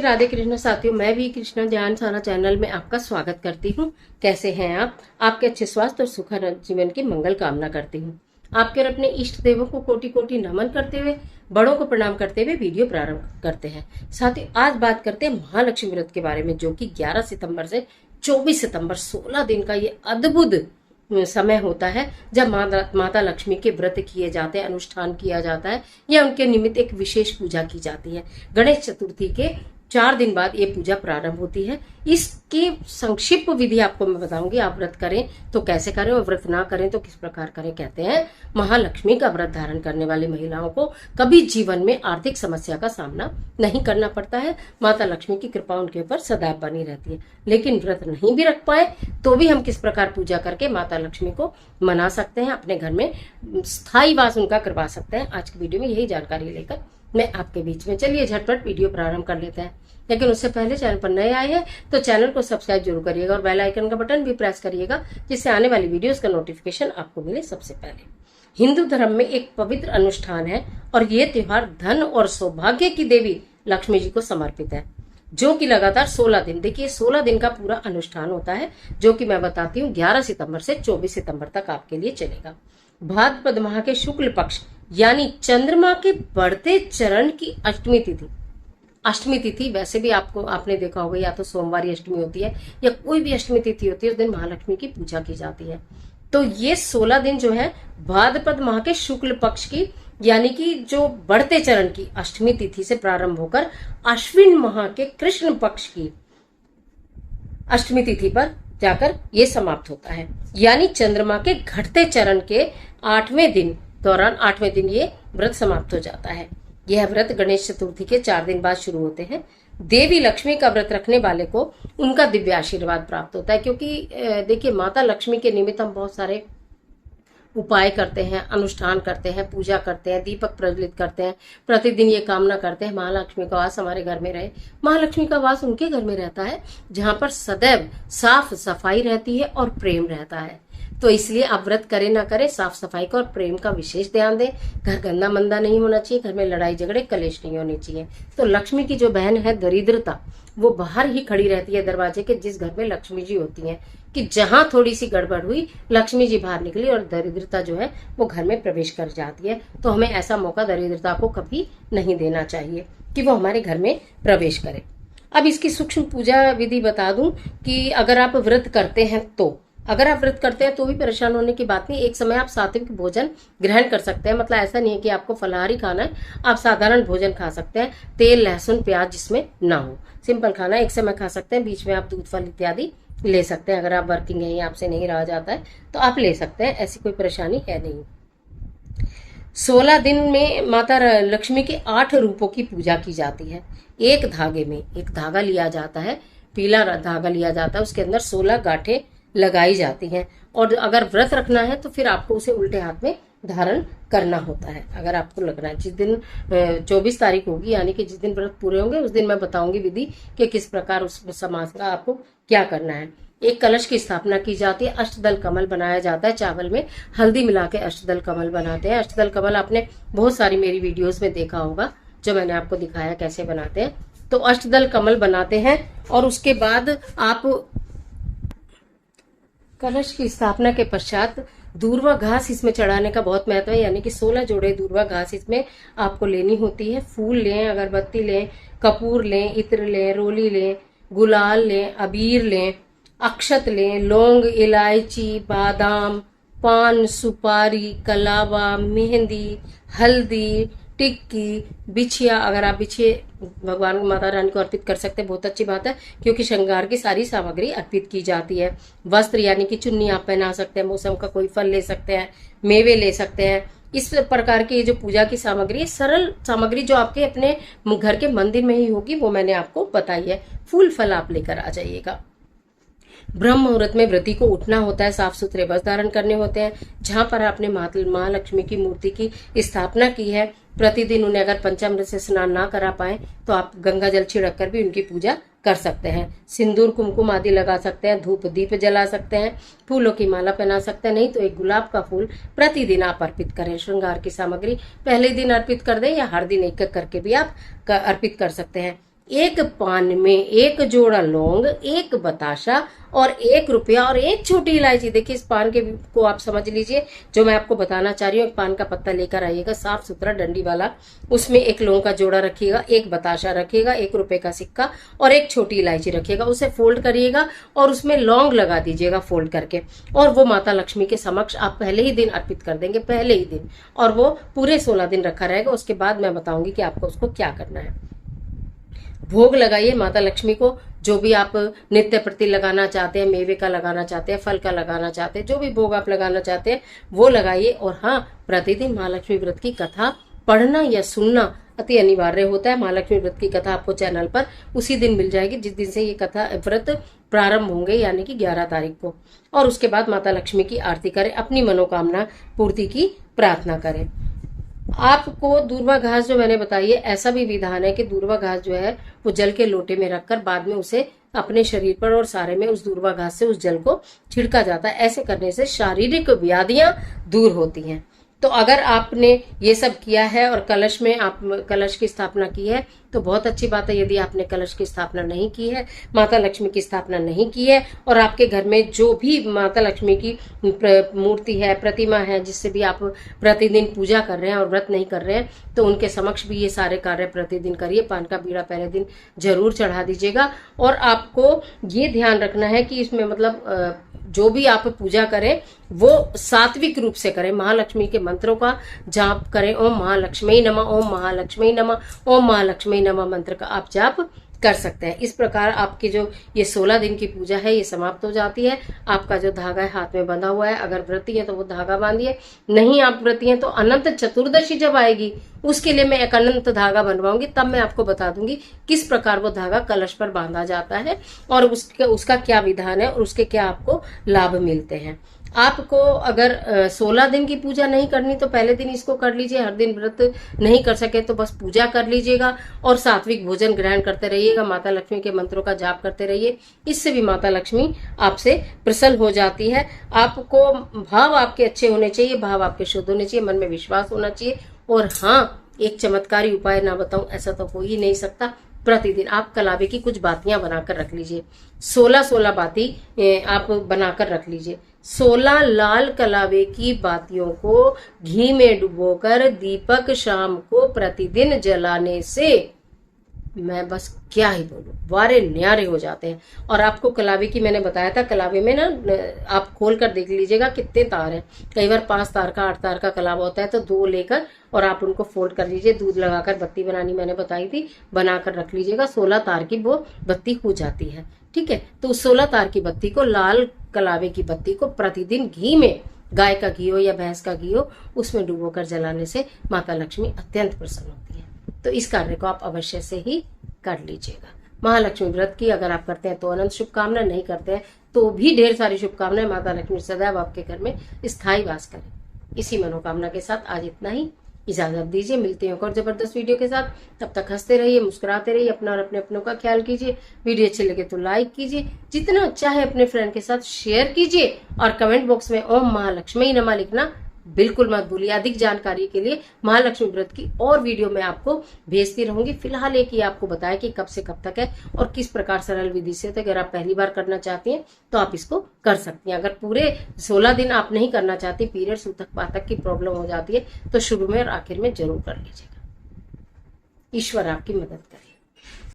नमस्ते, राधे कृष्ण साथियों। मैं भी कृष्णा ध्यान सारा चैनल में आपका स्वागत करती हूँ। कैसे हैं आप? आपके अच्छे स्वास्थ्य और सुखद जीवन की मंगल कामना करती हूँ। आपके और अपने इष्ट देवों को कोटि कोटि नमन करते हुए, बड़ों को प्रणाम करते हुए वीडियो प्रारंभ करते हैं। साथियों, आज बात करते हैं महालक्ष्मी व्रत के बारे में, जो कि 11 सितंबर से 24 सितंबर 16 दिन का ये अद्भुत समय होता है जब माता लक्ष्मी के व्रत किए जाते हैं, अनुष्ठान किया जाता है या उनके निमित्त एक विशेष पूजा की जाती है। गणेश चतुर्थी के 4 दिन बाद ये पूजा प्रारंभ होती है। इसकी संक्षिप्त विधि आपको मैं बताऊंगी। आप व्रत करें तो कैसे करें और व्रत ना करें तो किस प्रकार करें। कहते हैं महालक्ष्मी का व्रत धारण करने वाली महिलाओं को कभी जीवन में आर्थिक समस्या का सामना नहीं करना पड़ता है। माता लक्ष्मी की कृपा उनके ऊपर सदैव बनी रहती है। लेकिन व्रत नहीं भी रख पाए तो भी हम किस प्रकार पूजा करके माता लक्ष्मी को मना सकते हैं, अपने घर में स्थायी वास उनका करवा सकते हैं। आज की वीडियो में यही जानकारी लेकर मैं आपके बीच में, चलिए झटपट वीडियो प्रारंभ कर लेते हैं। लेकिन उससे पहले चैनल पर नए आए हैं तो चैनल को सब्सक्राइब जरूर करिएगा और बेल आइकन का बटन भी प्रेस करिएगा, जिससे आने वाली वीडियोस का नोटिफिकेशन आपको मिले सबसे पहले। हिंदू धर्म में एक पवित्र अनुष्ठान है और ये त्योहार धन और सौभाग्य की देवी लक्ष्मी जी को समर्पित है, जो कि लगातार 16 दिन, देखिए 16 दिन का पूरा अनुष्ठान होता है, जो कि मैं बताती हूँ 11 सितंबर से 24 सितंबर तक आपके लिए चलेगा। भाद्रपद माह के शुक्ल पक्ष यानी चंद्रमा के बढ़ते चरण की अष्टमी तिथि वैसे भी आपने देखा होगा, या तो सोमवार अष्टमी होती है या कोई भी अष्टमी तिथि होती है, उस दिन महालक्ष्मी की पूजा की जाती है। तो ये 16 दिन जो है भाद्रपद माह के शुक्ल पक्ष की यानी कि जो बढ़ते चरण की अष्टमी तिथि से प्रारंभ होकर अश्विन माह के कृष्ण पक्ष की अष्टमी तिथि पर जाकर ये समाप्त होता है। यानी चंद्रमा के घटते चरण के 8वें दिन ये व्रत समाप्त हो जाता है। यह व्रत गणेश चतुर्थी के 4 दिन बाद शुरू होते हैं। देवी लक्ष्मी का व्रत रखने वाले को उनका दिव्य आशीर्वाद प्राप्त होता है, क्योंकि देखिए माता लक्ष्मी के निमित्त हम बहुत सारे उपाय करते हैं, अनुष्ठान करते हैं, पूजा करते हैं, दीपक प्रज्वलित करते हैं, प्रतिदिन ये कामना करते हैं महालक्ष्मी का वास हमारे घर में रहे। महालक्ष्मी का वास उनके घर में रहता है जहां पर सदैव साफ सफाई रहती है और प्रेम रहता है। तो इसलिए आप व्रत करें ना करें, साफ सफाई का और प्रेम का विशेष ध्यान दें। घर गंदा मंदा नहीं होना चाहिए, घर में लड़ाई झगड़े कलेश नहीं होने चाहिए। तो लक्ष्मी की जो बहन है दरिद्रता, वो बाहर ही खड़ी रहती है दरवाजे के, जिस घर में लक्ष्मी जी होती हैं, कि जहां थोड़ी सी गड़बड़ हुई लक्ष्मी जी बाहर निकली और दरिद्रता जो है वो घर में प्रवेश कर जाती है। तो हमें ऐसा मौका दरिद्रता को कभी नहीं देना चाहिए कि वो हमारे घर में प्रवेश करे। अब इसकी सूक्ष्म पूजा विधि बता दूं कि अगर आप व्रत करते हैं तो भी परेशान होने की बात नहीं। एक समय आप सात्विक भोजन ग्रहण कर सकते हैं, मतलब ऐसा नहीं है कि आपको फलाहारी खाना है, आप साधारण भोजन खा सकते हैं, तेल लहसुन प्याज जिसमें ना हो, सिंपल खाना एक समय खा सकते हैं। बीच में आप दूध फल इत्यादि ले सकते हैं। अगर आप वर्किंग है या आपसे नहीं रहा जाता है तो आप ले सकते हैं, ऐसी कोई परेशानी है नहीं। 16 दिन में माता लक्ष्मी के 8 रूपों की पूजा की जाती है। एक धागे में एक धागा लिया जाता है, पीला धागा लिया जाता है, उसके अंदर 16 गांठें लगाई जाती हैं। और अगर व्रत रखना है तो फिर आपको उसे उल्टे हाथ में धारण करना होता है। अगर आपको लगना है जिस दिन 24 तारीख होगी, यानी कि जिस दिन व्रत पूरे होंगे, उस दिन मैं बताऊंगी विधि कि किस प्रकार उस समाज का आपको क्या करना है। एक कलश की स्थापना की जाती है, अष्टदल कमल बनाया जाता है, चावल में हल्दी मिला के अष्टदल कमल बनाते हैं। अष्टदल कमल आपने बहुत सारी मेरी वीडियोस में देखा होगा, जो मैंने आपको दिखाया कैसे बनाते हैं। तो अष्टदल कमल बनाते हैं और उसके बाद आप कलश की स्थापना के पश्चात दूर्वा घास इसमें चढ़ाने का बहुत महत्व है, यानी कि 16 जोड़े दूर्वा घास इसमें आपको लेनी होती है। फूल लें, अगरबत्ती लें, कपूर लें, इत्र लें, रोली लें, गुलाल लें, अबीर लें, अक्षत लें, लौंग, इलायची, बादाम, पान, सुपारी, कलावा, मेहंदी, हल्दी, टिक्की, बिछिया। अगर आप बिछिए भगवान माता रानी को अर्पित कर सकते हैं, बहुत अच्छी बात है, क्योंकि श्रृंगार की सारी सामग्री अर्पित की जाती है। वस्त्र यानी कि चुन्नी आप पहना सकते हैं, मौसम का कोई फल ले सकते हैं, मेवे ले सकते हैं। इस प्रकार की जो पूजा की सामग्री, सरल सामग्री जो आपके अपने घर के मंदिर में ही होगी, वो मैंने आपको बताई है। फूल फल आप लेकर आ जाइएगा। ब्रह्म मुहूर्त में व्रती को उठना होता है, साफ सुथरे वस्त्र धारण करने होते हैं। जहां पर आपने महालक्ष्मी की मूर्ति की स्थापना की है, प्रतिदिन उन्हें अगर पंचामृत से स्नान ना करा पाए तो आप गंगा जल छिड़क कर भी उनकी पूजा कर सकते हैं। सिंदूर कुमकुम आदि लगा सकते हैं, धूप दीप जला सकते हैं, फूलों की माला पहना सकते हैं। नहीं तो एक गुलाब का फूल प्रतिदिन आप अर्पित करें। श्रृंगार की सामग्री पहले दिन अर्पित कर दें या हर दिन एक एक करके भी आप अर्पित कर सकते हैं। एक पान में 1 जोड़ा लौंग, 1 बताशा और 1 रुपया और 1 छोटी इलायची। देखिए इस पान के को आप समझ लीजिए, जो मैं आपको बताना चाह रही हूँ। एक पान का पत्ता लेकर आइएगा साफ सुथरा डंडी वाला, उसमें 1 लौंग का जोड़ा रखिएगा, 1 बताशा रखिएगा, 1 रुपए का सिक्का और 1 छोटी इलायची रखिएगा। उसे फोल्ड करिएगा और उसमें लौंग लगा दीजिएगा फोल्ड करके, और वो माता लक्ष्मी के समक्ष आप पहले ही दिन अर्पित कर देंगे, पहले ही दिन, और वो पूरे 16 दिन रखा रहेगा। उसके बाद मैं बताऊंगी कि आपको उसको क्या करना है। भोग लगाइए माता लक्ष्मी को, जो भी आप नित्य प्रति लगाना चाहते हैं, मेवे का लगाना चाहते हैं, फल का लगाना चाहते हैं, जो भी भोग आप लगाना चाहते हैं वो लगाइए। और हाँ, प्रतिदिन महालक्ष्मी व्रत की कथा पढ़ना या सुनना अति अनिवार्य होता है। महालक्ष्मी व्रत की कथा आपको चैनल पर उसी दिन मिल जाएगी जिस दिन से ये कथा व्रत प्रारंभ होंगे, यानी कि 11 तारीख को। और उसके बाद माता लक्ष्मी की आरती करें, अपनी मनोकामना पूर्ति की प्रार्थना करें। आपको दूर्वा घास जो मैंने बताई है, ऐसा भी विधान है कि दूर्वा घास जो है वो जल के लोटे में रखकर बाद में उसे अपने शरीर पर और सारे में उस दूर्वा घास से उस जल को छिड़का जाता है। ऐसे करने से शारीरिक व्याधियां दूर होती हैं। तो अगर आपने ये सब किया है और कलश में आप कलश की स्थापना की है तो बहुत अच्छी बात है। यदि आपने कलश की स्थापना नहीं की है, माता लक्ष्मी की स्थापना नहीं की है, और आपके घर में जो भी माता लक्ष्मी की मूर्ति है, प्रतिमा है, जिससे भी आप प्रतिदिन पूजा कर रहे हैं और व्रत नहीं कर रहे हैं, तो उनके समक्ष भी ये सारे कार्य प्रतिदिन करिए। पान का बीड़ा पहले दिन जरूर चढ़ा दीजिएगा। और आपको ये ध्यान रखना है कि इसमें मतलब जो भी आप पूजा करें वो सात्विक रूप से करें। महालक्ष्मी के मंत्रों का जाप करें। ओम महालक्ष्मी नमः, ओम महालक्ष्मी नमः, ओम महालक्ष्मी नमः मंत्र का आप जाप कर सकते हैं। इस प्रकार आपकी जो ये 16 दिन की पूजा है ये समाप्त हो जाती है। आपका जो धागा है हाथ में बंधा हुआ है, अगर व्रती है तो वो धागा बांधिए, नहीं आप व्रती हैं तो अनंत चतुर्दशी जब आएगी उसके लिए मैं एक अनंत धागा बनवाऊंगी, तब मैं आपको बता दूंगी किस प्रकार वो धागा कलश पर बांधा जाता है और उसका क्या विधान है और उसके क्या आपको लाभ मिलते हैं। आपको अगर 16 दिन की पूजा नहीं करनी तो पहले दिन इसको कर लीजिए। हर दिन व्रत नहीं कर सके तो बस पूजा कर लीजिएगा और सात्विक भोजन ग्रहण करते रहिएगा। माता लक्ष्मी के मंत्रों का जाप करते रहिए, इससे भी माता लक्ष्मी आपसे प्रसन्न हो जाती है। आपको भाव आपके अच्छे होने चाहिए, भाव आपके शुद्ध होने चाहिए, मन में विश्वास होना चाहिए। और हाँ, एक चमत्कारी उपाय ना बताऊं ऐसा तो हो ही नहीं सकता। प्रतिदिन आप कलावे की कुछ बातियां बनाकर रख लीजिए। 16 बाती आप बनाकर रख लीजिए। 16 लाल कलावे की बातियों को घी में डुबोकर दीपक शाम को प्रतिदिन जलाने से मैं बस क्या ही बोलूं, वारे न्यारे हो जाते हैं। और आपको कलावे की मैंने बताया था, कलावे में ना आप खोल कर देख लीजिएगा कितने तार हैं। कई बार 5 तार का 8 तार का कलावा होता है, तो 2 लेकर और आप उनको फोल्ड कर लीजिए। दूध लगाकर बत्ती बनानी मैंने बताई थी, बनाकर रख लीजिएगा। 16 तार की वो बत्ती हो जाती है। ठीक है, तो 16 तार की बत्ती को, लाल कलावे की बत्ती को प्रतिदिन घी में, गाय का घी हो या भैंस का घी हो, उसमें डुबोकर जलाने से माता लक्ष्मी अत्यंत प्रसन्न होती है। तो इस कार्य को आप अवश्य से ही कर लीजिएगा। महालक्ष्मी व्रत की अगर आप करते हैं तो अनंत शुभकामनाएं, नहीं करते हैं तो भी ढेर सारी शुभकामनाएं। माता लक्ष्मी सदैव आपके घर में स्थायी वास करें। इसी मनोकामना के साथ आज इतना ही, इजाजत दीजिए। मिलते हैं और जबरदस्त वीडियो के साथ। तब तक हंसते रहिए, मुस्कुराते रहिए, अपना और अपने अपनों का ख्याल कीजिए। वीडियो अच्छी लगे तो लाइक कीजिए, जितना अच्छा है अपने फ्रेंड के साथ शेयर कीजिए, और कमेंट बॉक्स में ओम महालक्ष्मी नमः लिखना बिल्कुल मत भूलिए। अधिक जानकारी के लिए महालक्ष्मी व्रत की और वीडियो मैं आपको भेजती रहूंगी। फिलहाल एक ही आपको बताया कि कब से कब तक है और किस प्रकार सरल विधि से। तो अगर आप पहली बार करना चाहती हैं तो आप इसको कर सकती हैं। अगर पूरे 16 दिन आप नहीं करना चाहती, पीरियड्स ऊतक पातक की प्रॉब्लम हो जाती है, तो शुरू में और आखिर में जरूर कर लीजिएगा। ईश्वर आपकी मदद करे।